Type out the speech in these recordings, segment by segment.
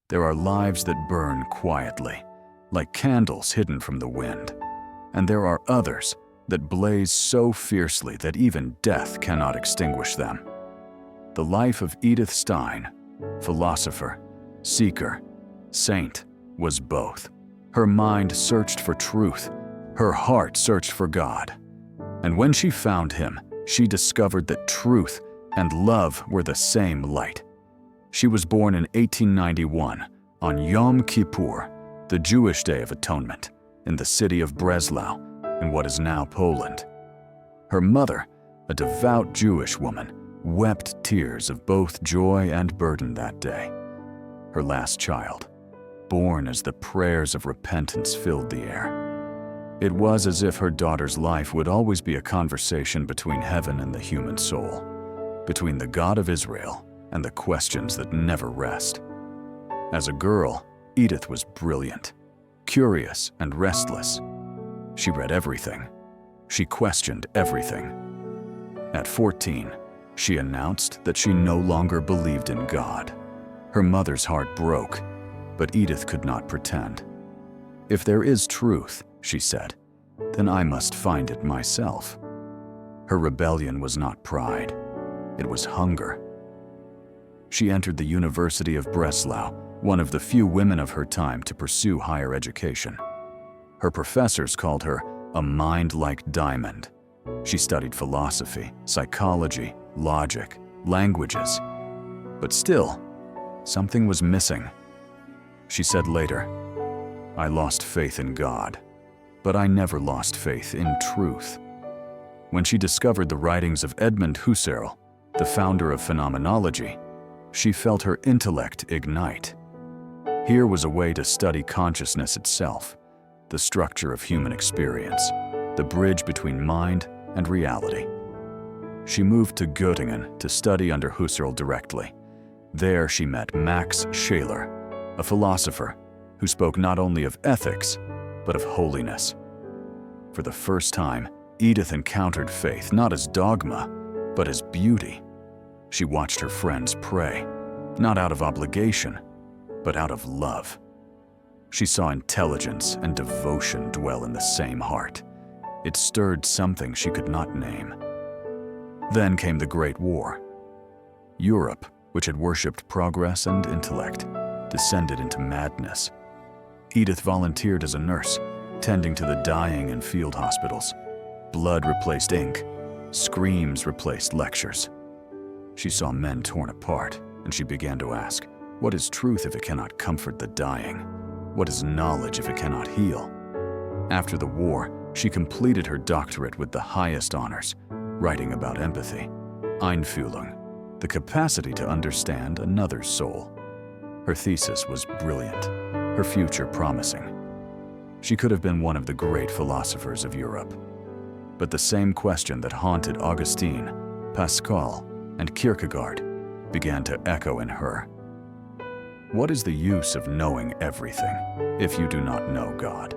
There are lives that burn quietly, like candles hidden from the wind. And there are others that blaze so fiercely that even death cannot extinguish them. The life of Edith Stein, philosopher, seeker, saint, was both. Her mind searched for truth, her heart searched for God. And when she found him, she discovered that truth and love were the same light. She was born in 1891 on Yom Kippur, the Jewish Day of Atonement, in the city of Breslau, in what is now Poland. Her mother, a devout Jewish woman, wept tears of both joy and burden that day. Her last child, born as the prayers of repentance filled the air. It was as if her daughter's life would always be a conversation between heaven and the human soul, between the God of Israel and the questions that never rest. As a girl, Edith was brilliant, curious, and restless. She read everything. She questioned everything. At 14, she announced that she no longer believed in God. Her mother's heart broke, but Edith could not pretend. "If there is truth," she said, "then I must find it myself." Her rebellion was not pride. It was hunger. She entered the University of Breslau, one of the few women of her time to pursue higher education. Her professors called her a mind like diamond. She studied philosophy, psychology, logic, languages. But still, something was missing. She said later, "I lost faith in God, but I never lost faith in truth." When she discovered the writings of Edmund Husserl, the founder of phenomenology, she felt her intellect ignite. Here was a way to study consciousness itself, the structure of human experience, the bridge between mind and reality. She moved to Göttingen to study under Husserl directly. There she met Max Scheler, a philosopher who spoke not only of ethics, but of holiness. For the first time, Edith encountered faith not as dogma, but as beauty. She watched her friends pray, not out of obligation, but out of love. She saw intelligence and devotion dwell in the same heart. It stirred something she could not name. Then came the Great War. Europe, which had worshipped progress and intellect, descended into madness. Edith volunteered as a nurse, tending to the dying in field hospitals. Blood replaced ink. Screams replaced lectures. She saw men torn apart, and she began to ask, what is truth if it cannot comfort the dying? What is knowledge if it cannot heal? After the war, she completed her doctorate with the highest honors, writing about empathy, Einfühlung, the capacity to understand another's soul. Her thesis was brilliant, her future promising. She could have been one of the great philosophers of Europe. But the same question that haunted Augustine, Pascal, and Kierkegaard began to echo in her. What is the use of knowing everything if you do not know God?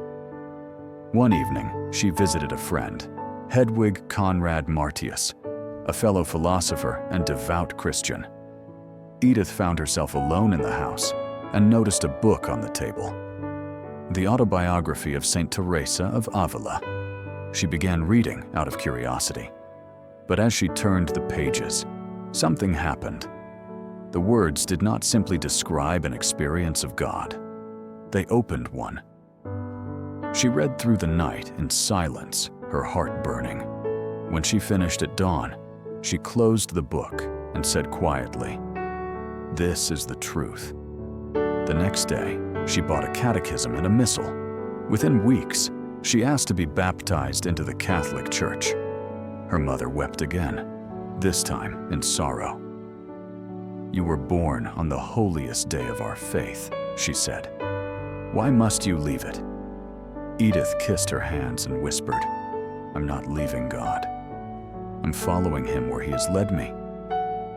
One evening, she visited a friend, Hedwig Conrad Martius, a fellow philosopher and devout Christian. Edith found herself alone in the house and noticed a book on the table, the autobiography of Saint Teresa of Avila. She began reading out of curiosity. But as she turned the pages, something happened. The words did not simply describe an experience of God. They opened one. She read through the night in silence, her heart burning. When she finished at dawn, she closed the book and said quietly, "This is the truth." The next day, she bought a catechism and a missal. Within weeks, she asked to be baptized into the Catholic Church. Her mother wept again, this time in sorrow. "You were born on the holiest day of our faith," she said. "Why must you leave it?" Edith kissed her hands and whispered, "I'm not leaving God. I'm following him where he has led me."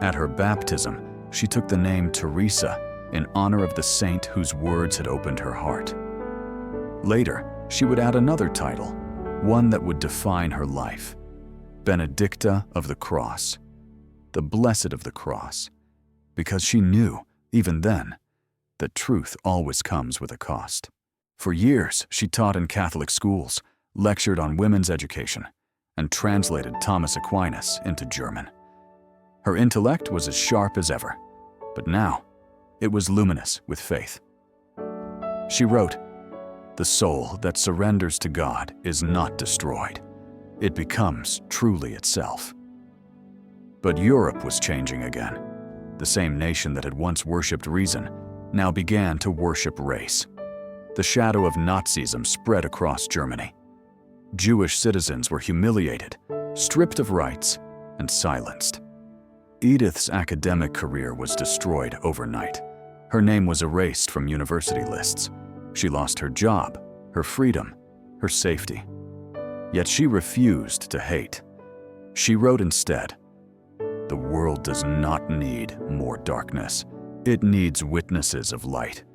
At her baptism, she took the name Teresa in honor of the saint whose words had opened her heart. Later, she would add another title, one that would define her life, Benedicta of the Cross, the Blessed of the Cross, because she knew, even then, that truth always comes with a cost. For years, she taught in Catholic schools, lectured on women's education, and translated Thomas Aquinas into German. Her intellect was as sharp as ever, but now it was luminous with faith. She wrote, "The soul that surrenders to God is not destroyed. It becomes truly itself." But Europe was changing again. The same nation that had once worshipped reason now began to worship race. The shadow of Nazism spread across Germany. Jewish citizens were humiliated, stripped of rights, and silenced. Edith's academic career was destroyed overnight. Her name was erased from university lists. She lost her job, her freedom, her safety. Yet she refused to hate. She wrote instead, "The world does not need more darkness. It needs witnesses of light."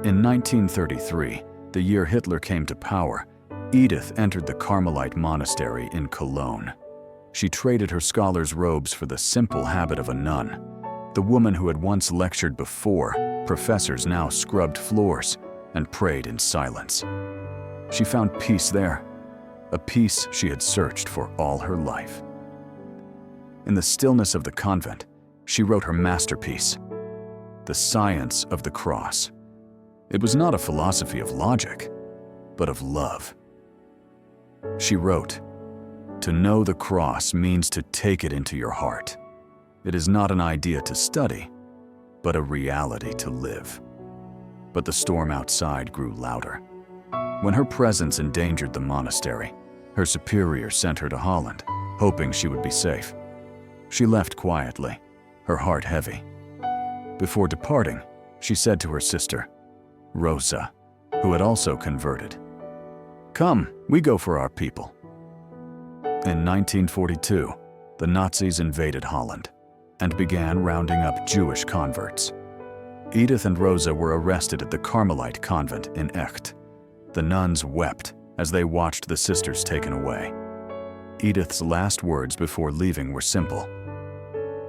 In 1933, the year Hitler came to power, Edith entered the Carmelite monastery in Cologne. She traded her scholar's robes for the simple habit of a nun. The woman who had once lectured before, professors now scrubbed floors and prayed in silence. She found peace there, a peace she had searched for all her life. In the stillness of the convent, she wrote her masterpiece, The Science of the Cross. It was not a philosophy of logic, but of love. She wrote, "To know the cross means to take it into your heart. It is not an idea to study, but a reality to live." But the storm outside grew louder. When her presence endangered the monastery, her superior sent her to Holland, hoping she would be safe. She left quietly, her heart heavy. Before departing, she said to her sister, Rosa, who had also converted, "Come, we go for our people." In 1942, the Nazis invaded Holland and began rounding up Jewish converts. Edith and Rosa were arrested at the Carmelite convent in Echt. The nuns wept as they watched the sisters taken away. Edith's last words before leaving were simple,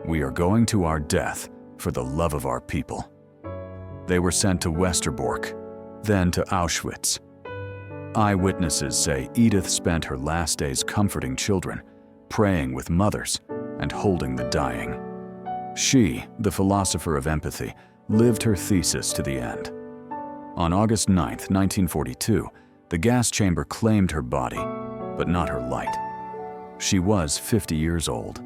"We are going to our death for the love of our people." They were sent to Westerbork, then to Auschwitz. Eyewitnesses say Edith spent her last days comforting children, praying with mothers, and holding the dying. She, the philosopher of empathy, lived her thesis to the end. On August 9, 1942, the gas chamber claimed her body, but not her light. She was 50 years old.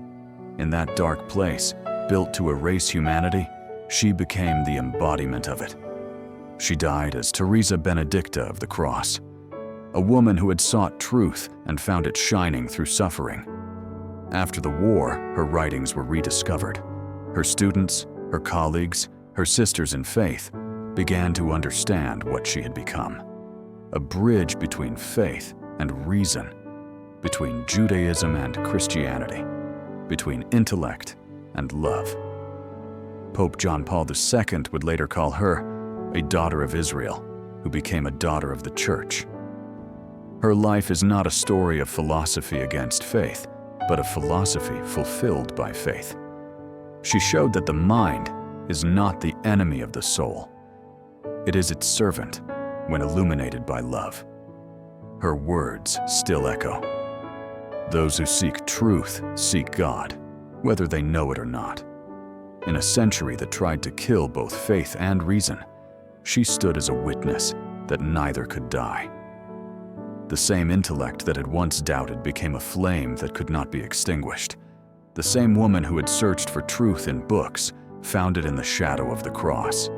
In that dark place, built to erase humanity, she became the embodiment of it. She died as Teresa Benedicta of the Cross, a woman who had sought truth and found it shining through suffering. After the war, her writings were rediscovered. Her students, her colleagues, her sisters in faith began to understand what she had become. A bridge between faith and reason, between Judaism and Christianity, between intellect and love. Pope John Paul II would later call her a daughter of Israel, who became a daughter of the Church. Her life is not a story of philosophy against faith, but a philosophy fulfilled by faith. She showed that the mind is not the enemy of the soul. It is its servant when illuminated by love. Her words still echo. Those who seek truth seek God, whether they know it or not. In a century that tried to kill both faith and reason, she stood as a witness that neither could die. The same intellect that had once doubted became a flame that could not be extinguished. The same woman who had searched for truth in books found it in the shadow of the cross.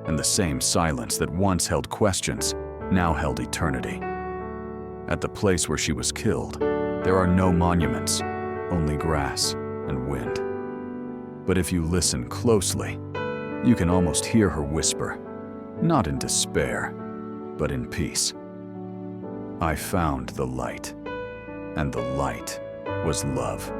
And the same silence that once held questions now held eternity. At the place where she was killed, there are no monuments, only grass and wind. But if you listen closely, you can almost hear her whisper, not in despair, but in peace. "I found the light, and the light was love."